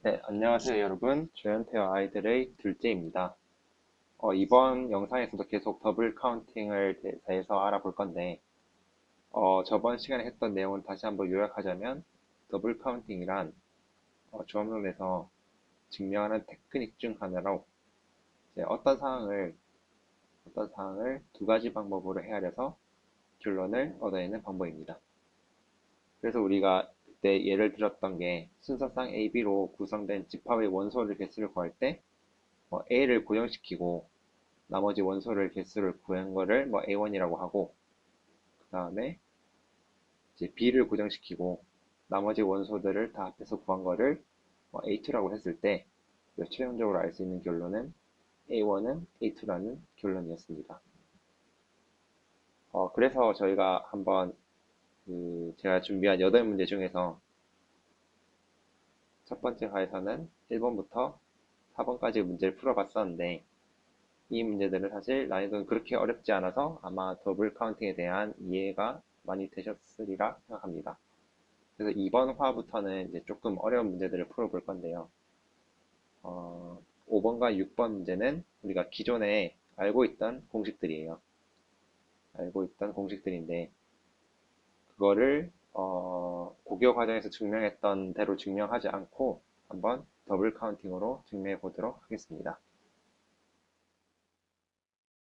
네, 안녕하세요, 여러분. 조현태와 아이들의 둘째입니다. 이번 영상에서도 계속 더블 카운팅을 대해서 알아볼 건데, 저번 시간에 했던 내용을 다시 한번 요약하자면, 더블 카운팅이란 조합론에서 증명하는 테크닉 중 하나로, 이제 어떤 상황을 두 가지 방법으로 헤아려서 결론을 얻어내는 방법입니다. 그래서 우리가 그때 예를 들었던 게 순서상 AB로 구성된 집합의 원소를 개수를 구할 때, A를 고정시키고 나머지 원소를 개수를 구한 거를 뭐 A1이라고 하고, 그 다음에 이제 B를 고정시키고 나머지 원소들을 다 합해서 구한 거를 뭐 A2라고 했을 때 최종적으로 알 수 있는 결론은 A1은 A2라는 결론이었습니다. 그래서 저희가 한번 제가 준비한 8문제 중에서 첫 번째 화에서는 1번부터 4번까지 문제를 풀어봤었는데, 이 문제들은 사실 난이도는 그렇게 어렵지 않아서 아마 더블 카운팅에 대한 이해가 많이 되셨으리라 생각합니다. 그래서 이번 화부터는 이제 조금 어려운 문제들을 풀어볼 건데요. 5번과 6번 문제는 우리가 기존에 알고 있던 공식들이에요. 알고 있던 공식들인데, 그거를 고교 과정에서 증명했던 대로 증명하지 않고 한번 더블 카운팅으로 증명해 보도록 하겠습니다.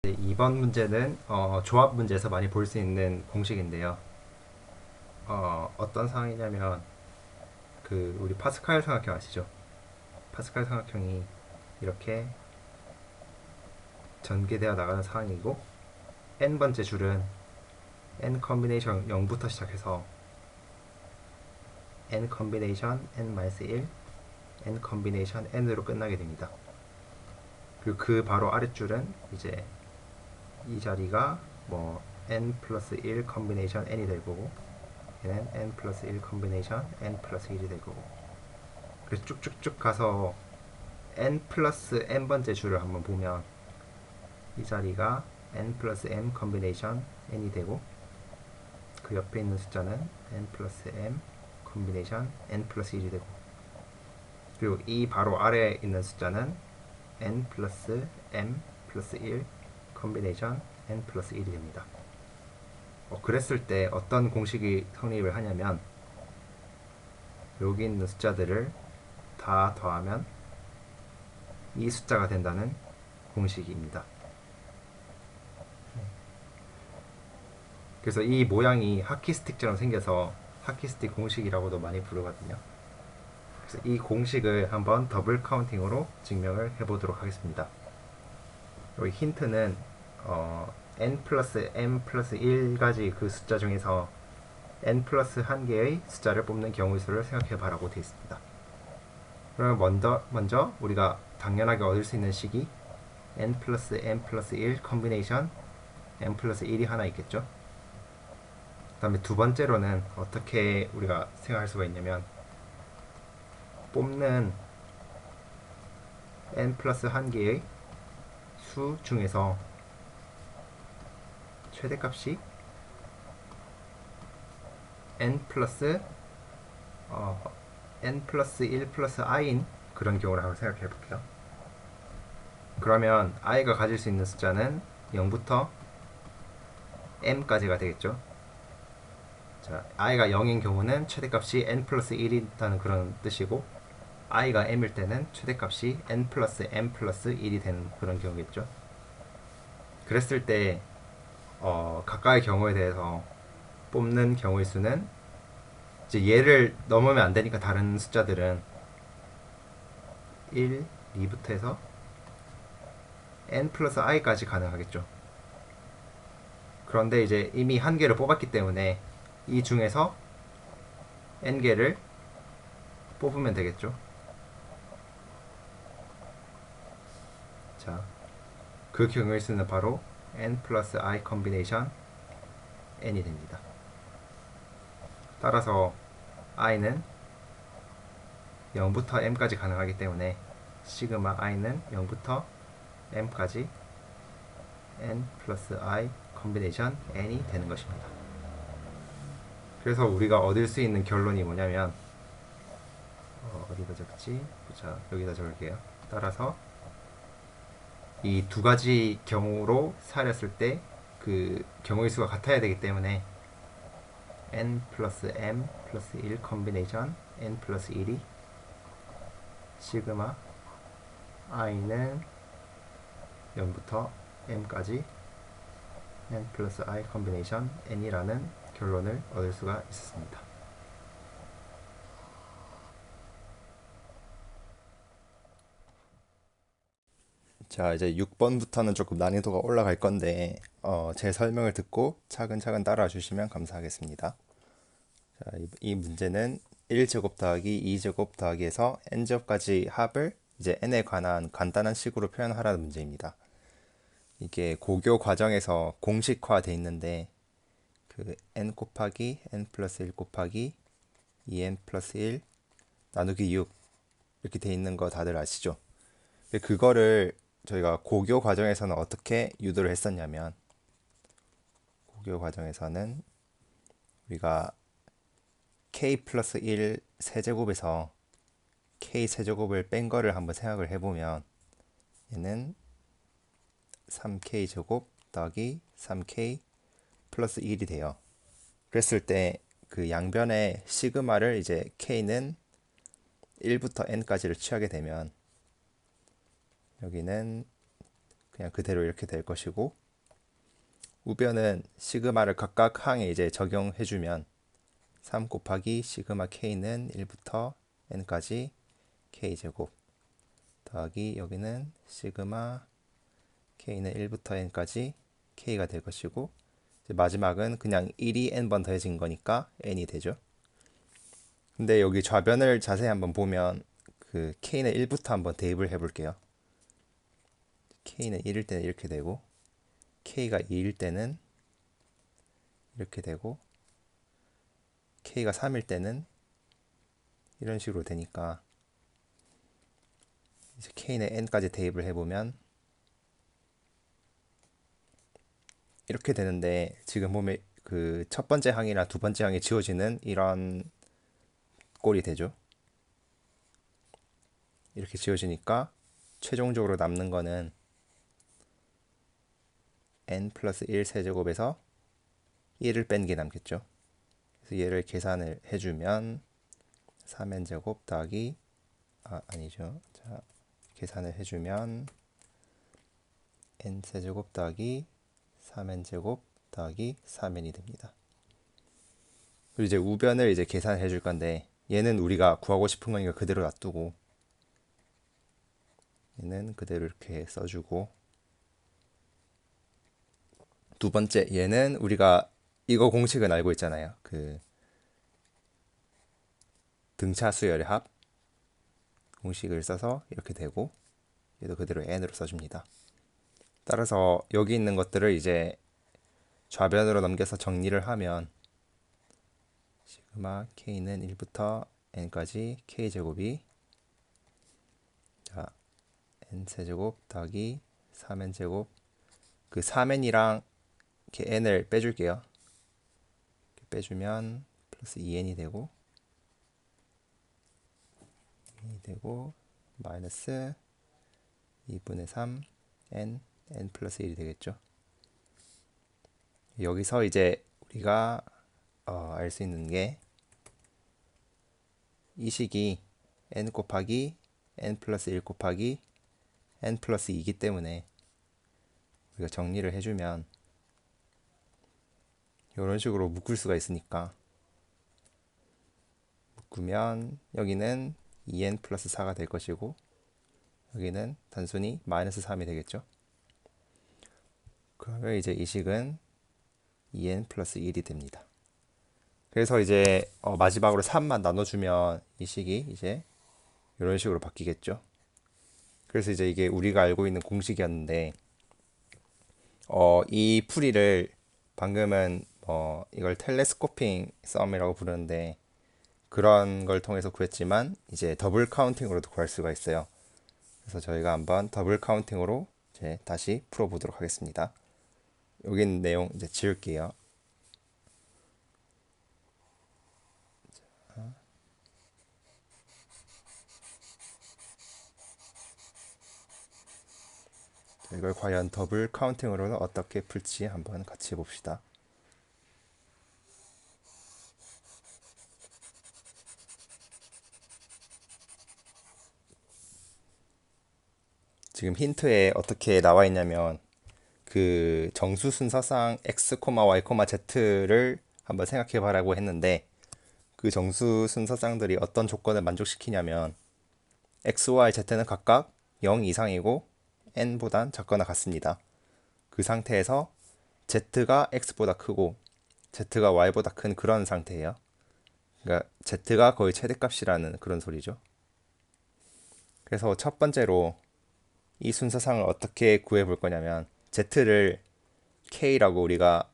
2번 문제는 조합 문제에서 많이 볼 수 있는 공식인데요. 떤 상황이냐면 우리 파스칼 삼각형 아시죠? 파스칼 삼각형이 이렇게 전개되어 나가는 상황이고 n번째 줄은 n 컨비네이션 0부터 시작해서 n 컨비네이션 n-1, n 컨비네이션 n으로 끝나게 됩니다. 그리고 그 바로 아랫줄은 이제 이 자리가 뭐 n 플러스 1 컨비네이션 n이 될 거고, 얘는 n 플러스 1 컨비네이션 n 플러스 1이 될 거고, 그래서 쭉쭉쭉 가서 n 플러스 n번째 줄을 한번 보면 이 자리가 n 플러스 m 컨비네이션 n이 되고, 그 옆에 있는 숫자는 n 플러스 m 컨비네이션 n 플러스 1이 되고, 그리고 이 바로 아래에 있는 숫자는 n 플러스 m 플러스 1 컨비네이션 n 플러스 1이 됩니다. 그랬을 때 어떤 공식이 성립을 하냐면, 여기 있는 숫자들을 다 더하면 이 숫자가 된다는 공식입니다. 그래서 이 모양이 하키스틱처럼 생겨서 하키스틱 공식이라고도 많이 부르거든요. 그래서 이 공식을 한번 더블 카운팅으로 증명을 해보도록 하겠습니다. 여기 힌트는 n 플러스 m 플러스 1가지 그 숫자 중에서 n 플러스 1개의 숫자를 뽑는 경우의 수를 생각해봐라고 되어 있습니다. 그러면 먼저 우리가 당연하게 얻을 수 있는 식이 n 플러스 m 플러스 1 컨비네이션 n 플러스 1이 하나 있겠죠. 그 다음에 두 번째로는 어떻게 우리가 생각할 수가 있냐면, 뽑는 n 플러스 1개의 수 중에서 최대값이 n 플러스 n 플러스 1 플러스 i인 그런 경우를 한번 생각해 볼게요. 그러면 i가 가질 수 있는 숫자는 0부터 m까지가 되겠죠. 자, i가 0인 경우는 최대값이 n 플러스 1이라는 그런 뜻이고, i가 m일 때는 최대값이 n 플러스 m 플러스 1이 되는 그런 경우겠죠. 그랬을 때 각각의 경우에 대해서 뽑는 경우의 수는, 이제 얘를 넘으면 안 되니까 다른 숫자들은 1, 2부터 해서 n 플러스 i까지 가능하겠죠. 그런데 이제 이미 한 개를 뽑았기 때문에 이 중에서 n개를 뽑으면 되겠죠. 자, 그 경우의 수는 바로 n 플러스 i 컨비네이션 n이 됩니다. 따라서 i는 0부터 m까지 가능하기 때문에 시그마 i는 0부터 m까지 n 플러스 i 컨비네이션 n이 되는 것입니다. 그래서 우리가 얻을 수 있는 결론이 뭐냐면, 어디다 적지? 자, 여기다 적을게요. 따라서 이 두 가지 경우로 사렸을 때 그 경우의 수가 같아야 되기 때문에 n 플러스 m 플러스 1 컨비네이션 n 플러스 1이 시그마 i는 0부터 m까지 n 플러스 i 컨비네이션 n이라는 결론을 얻을 수가 있었습니다. 자, 이제 6번부터는 조금 난이도가 올라갈 건데 제 설명을 듣고 차근차근 따라와 주시면 감사하겠습니다. 자, 이 문제는 1제곱 더하기 2제곱 더하기에서 n제곱까지 합을 이제 n에 관한 간단한 식으로 표현하라는 문제입니다. 이게 고교 과정에서 공식화돼 있는데 그 n 곱하기 n 플러스 1 곱하기 2n 플러스 1 나누기 6 이렇게 돼 있는 거 다들 아시죠? 근데 그거를 저희가 고교 과정에서는 어떻게 유도를 했었냐면 고교 과정에서는 우리가 k 플러스 1 세제곱에서 k 세제곱을 뺀 거를 한번 생각을 해보면 얘는 3k 제곱 더하기 3k 플러스 1이 돼요. 그랬을 때 그 양변의 시그마를 이제 k는 1부터 n까지를 취하게 되면 여기는 그냥 그대로 이렇게 될 것이고 우변은 시그마를 각각 항에 이제 적용해주면 3 곱하기 시그마 k는 1부터 n까지 k제곱 더하기 여기는 시그마 k는 1부터 n까지 k가 될 것이고 이제 마지막은 그냥 1이 n번 더해진 거니까 n이 되죠. 근데 여기 좌변을 자세히 한번 보면 그 k는 1부터 한번 대입을 해볼게요. k는 1일 때는 이렇게 되고 k가 2일 때는 이렇게 되고 k가 3일 때는 이런 식으로 되니까 이제 k는 n까지 대입을 해보면 이렇게 되는데 지금 보면 그 첫 번째 항이나 두 번째 항이 지워지는 이런 꼴이 되죠. 이렇게 지워지니까 최종적으로 남는 거는 n 플러스 1 세제곱에서 1을 뺀 게 남겠죠. 그래서 얘를 계산을 해주면 3n제곱 더하기 아니죠. 자, 계산을 해주면 n 세제곱 더하기 3n제곱 더하기 3n이 됩니다. 그리고 이제 우변을 이제 계산해 줄 건데 얘는 우리가 구하고 싶은 거니까 그대로 놔두고 얘는 그대로 이렇게 써주고 두 번째 얘는 우리가 이거 공식은 알고 있잖아요. 그 등차 수열의 합 공식을 써서 이렇게 되고 얘도 그대로 n으로 써줍니다. 따라서 여기 있는 것들을 이제 좌변으로 넘겨서 정리를 하면 시그마 k는 1부터 n까지 k제곱이 자 n세제곱 더하기 3n제곱 그 3n이랑 이렇게 n을 빼줄게요. 이렇게 빼주면 플러스 2n이 되고 마이너스 2분의 3 n 플러스 1이 되겠죠. 여기서 이제 우리가 알 수 있는 게 이 식이 n 곱하기 n 플러스 1 곱하기 n 플러스 2이기 때문에 우리가 정리를 해주면 이런 식으로 묶을 수가 있으니까 묶으면 여기는 2n 플러스 4가 될 것이고 여기는 단순히 마이너스 3이 되겠죠. 그러면 이제 이 식은 2n 플러스 1이 됩니다. 그래서 이제 마지막으로 3만 나눠주면 이 식이 이제 이런 식으로 바뀌겠죠. 그래서 이제 이게 우리가 알고 있는 공식이었는데 이 풀이를 방금은 이걸 텔레스코핑 썸이라고 부르는데 그런 걸 통해서 구했지만 이제 더블 카운팅으로도 구할 수가 있어요. 그래서 저희가 한번 더블 카운팅으로 이제 다시 풀어보도록 하겠습니다. 여기 있는 내용 이제 지울게요. 이걸 과연 더블 카운팅으로는 어떻게 풀지 한번 같이 봅시다. 지금 힌트에 어떻게 나와 있냐면 그 정수 순서상 x, y, z를 한번 생각해 보라고 했는데 그 정수 순서상들이 어떤 조건을 만족시키냐면 x, y, z는 각각 0 이상이고 n보단 작거나 같습니다. 그 상태에서 z가 x보다 크고 z가 y보다 큰 그런 상태예요. 그러니까 z가 거의 최대값이라는 그런 소리죠. 그래서 첫 번째로 이 순서상을 어떻게 구해 볼 거냐면 z를 k라고 우리가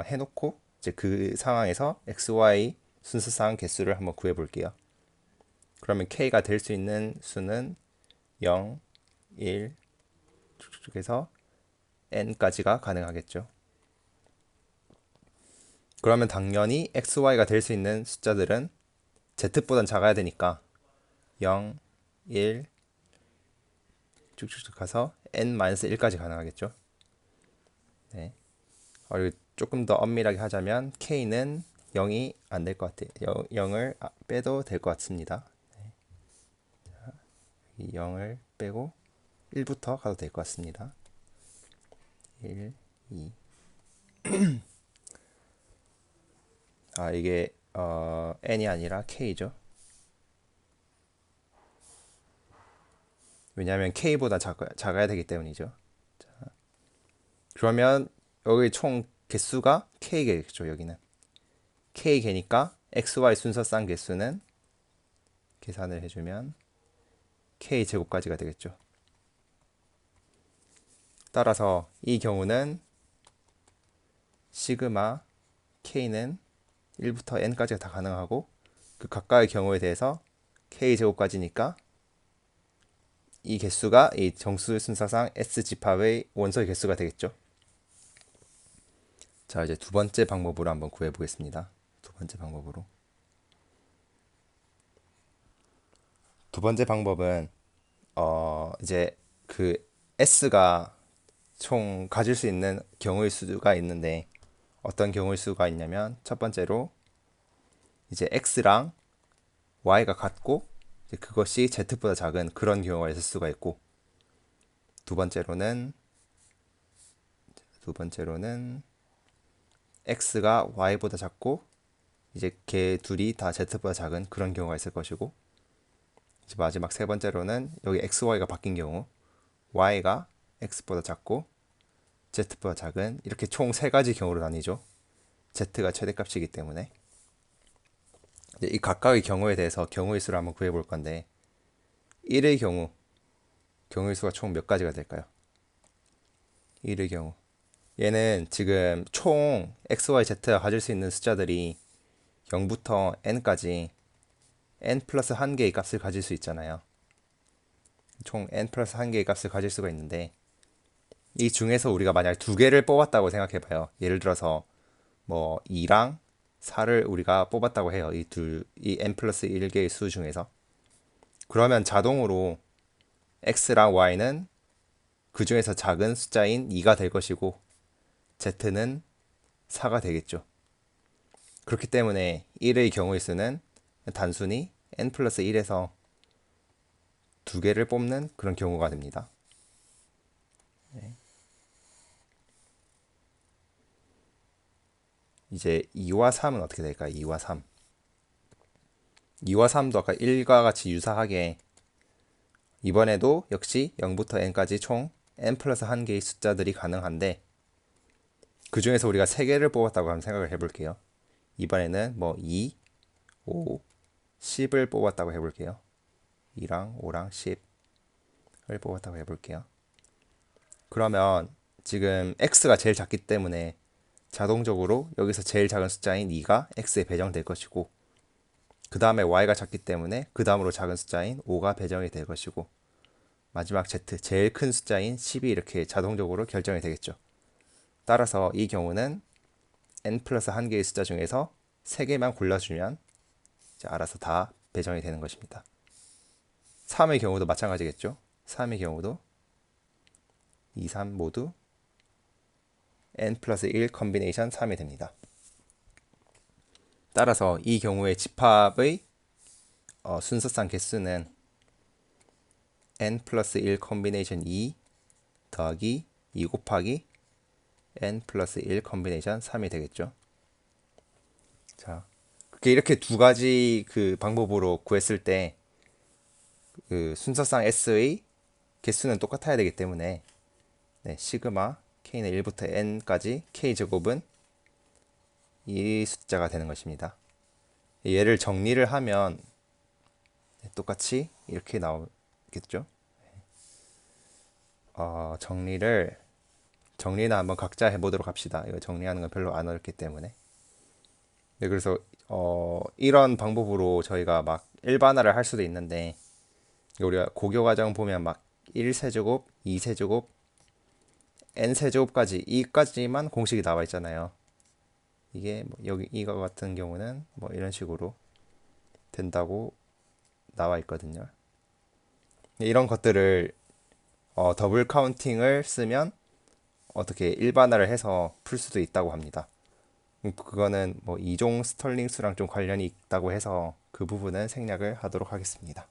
해놓고 이제 그 상황에서 x, y 순서상 개수를 한번 구해 볼게요. 그러면 k가 될 수 있는 수는 0, 1, 쭉쭉 해서 n까지가 가능하겠죠. 그러면 당연히 x, y가 될 수 있는 숫자들은 z보단 작아야 되니까 0, 1, 쭉쭉쭉 가서 n-1까지 가능하겠죠. 네. 그리고 조금 더 엄밀하게 하자면 k는 0이 안 될 것 같아요. 0을 빼도 될 것 같습니다. 이 0을 빼고 1부터 가도 될 것 같습니다. 1, 2. 이게 n이 아니라 k죠. 왜냐하면 k보다 작아야 되기 때문이죠. 그러면 여기 총 개수가 k개겠죠. 여기는 k개니까 xy 순서상 개수는 계산을 해주면 k제곱까지가 되겠죠. 따라서 이 경우는 시그마 k는 1부터 n까지가 다 가능하고 그 각각의 경우에 대해서 k제곱까지니까 이 개수가 이 정수 순서상 S집합의 원소의 개수가 되겠죠. 자, 이제 두 번째 방법으로 한번 구해 보겠습니다. 두 번째 방법으로. 두 번째 방법은 이제 그 S가 총 가질 수 있는 경우의 수가 있는데 어떤 경우의 수가 있냐면 첫 번째로 이제 X랑 Y가 같고 이제 그것이 Z보다 작은 그런 경우가 있을 수가 있고 두 번째로는 X가 Y보다 작고 이제 걔 둘이 다 Z보다 작은 그런 경우가 있을 것이고 이제 마지막 세 번째로는 여기 XY가 바뀐 경우 Y가 X보다 작고 Z보다 작은 이렇게 총 세 가지 경우로 나뉘죠. Z가 최대값이기 때문에 이 각각의 경우에 대해서 경우의 수를 한번 구해 볼 건데 1의 경우의 수가 총 몇 가지가 될까요? 1의 경우 얘는 지금 총 x, y, z가 가질 수 있는 숫자들이 0부터 n까지 n 플러스 1개의 값을 가질 수 있잖아요. 총 n 플러스 1개의 값을 가질 수가 있는데 이 중에서 우리가 만약 두 개를 뽑았다고 생각해봐요. 예를 들어서 뭐 2랑 4를 우리가 뽑았다고 해요. 이 n 플러스 1개의 수 중에서. 그러면 자동으로 x랑 y는 그 중에서 작은 숫자인 2가 될 것이고 z는 4가 되겠죠. 그렇기 때문에 1의 경우의 수는 단순히 n 플러스 1에서 두 개를 뽑는 그런 경우가 됩니다. 네. 이제 2와 3은 어떻게 될까요? 2와 3. 2와 3도 아까 1과 같이 유사하게 이번에도 역시 0부터 n까지 총 n 플러스 1개의 숫자들이 가능한데 그 중에서 우리가 3개를 뽑았다고 한번 생각을 해볼게요. 이번에는 뭐 2, 5, 10을 뽑았다고 해볼게요. 2랑 5랑 10을 뽑았다고 해볼게요. 그러면 지금 x가 제일 작기 때문에 자동적으로 여기서 제일 작은 숫자인 2가 x에 배정될 것이고 그 다음에 y가 작기 때문에 그 다음으로 작은 숫자인 5가 배정이 될 것이고 마지막 z 제일 큰 숫자인 10이 이렇게 자동적으로 결정이 되겠죠. 따라서 이 경우는 n 플러스 1개의 숫자 중에서 3개만 골라주면 이제 알아서 다 배정이 되는 것입니다. 3의 경우도 마찬가지겠죠. 3의 경우도 2, 3 모두 n 플러스 1 컨비네이션 3이 됩니다. 따라서 이 경우에 집합의 순서상 개수는 n 플러스 1 컨비네이션 2 더하기 2 곱하기 n 플러스 1 컨비네이션 3이 되겠죠. 자, 이렇게 두 가지 그 방법으로 구했을 때 그 순서상 S의 개수는 똑같아야 되기 때문에 네, 시그마 k는 1부터 n까지 k 제곱은 이 숫자가 되는 것입니다. 얘를 정리를 하면 똑같이 이렇게 나오겠죠. 정리는 한번 각자 해보도록 합시다. 이거 정리하는 건 별로 안 어렵기 때문에. 네, 그래서 이런 방법으로 저희가 막 일반화를 할 수도 있는데 우리가 고교 과정 보면 막 1세제곱, 2세제곱, n세제곱까지 이까지만 공식이 나와 있잖아요. 이게 뭐 여기 이거 같은 경우는 뭐 이런 식으로 된다고 나와 있거든요. 이런 것들을 더블 카운팅을 쓰면 어떻게 일반화를 해서 풀 수도 있다고 합니다. 그거는 뭐 이종 스털링 수랑 좀 관련이 있다고 해서 그 부분은 생략을 하도록 하겠습니다.